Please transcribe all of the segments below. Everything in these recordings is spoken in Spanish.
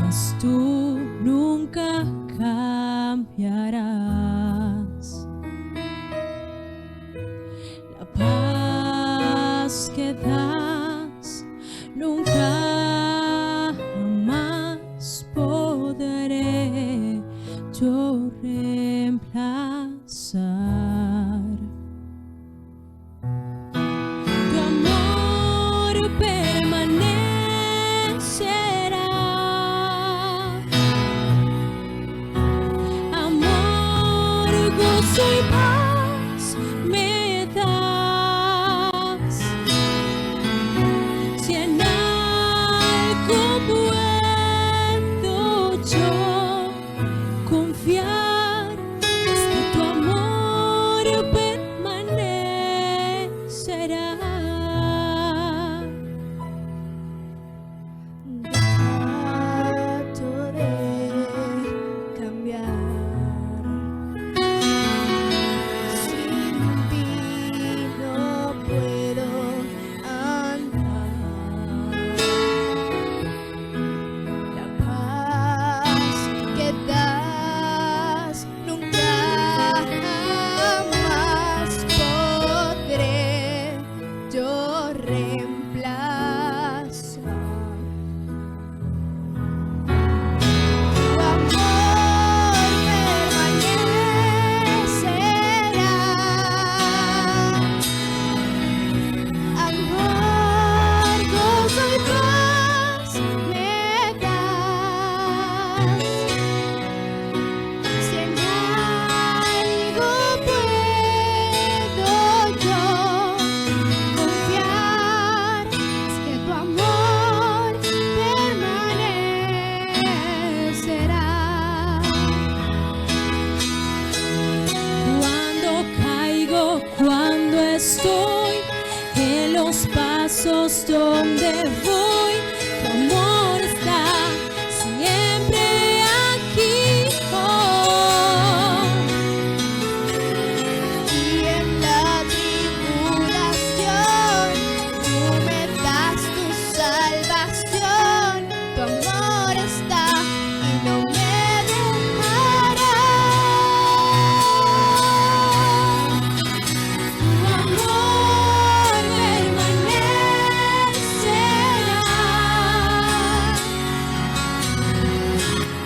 mas tú nunca cambiarás. La paz que das nunca jamás podré yo reemplazar. Tu amor permanecerá. Amor, gozo y paz me das. Si en algo puedo yo confiar, es que tu amor permanecerá. Trato de cambiar, sin ti no puedo andar. La paz que das nunca jamás podré yo reemplazar. Tu amor permanecerá. Amor, gozo y paz me das. Si en algo puedo yo confiar, es que tu amor permanecerá. Cuando caigo, cuando estoy en los pasos donde voy, tu amor está siempre aquí. Oh. Y en la tribulación tú me das tu salvación. Tu amor está y no me dejará. Tu amor permanecerá.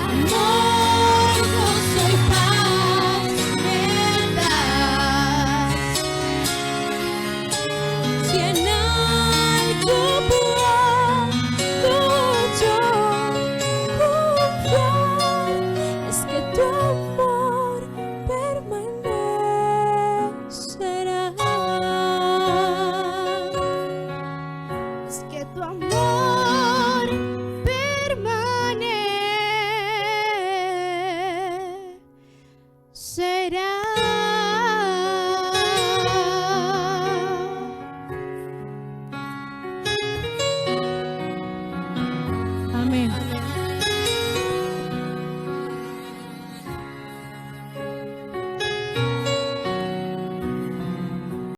Amor, gozo y paz me das. Si en algo puedo yo confiar, es que tu amor permanecerá. Es que tu amor permanecerá.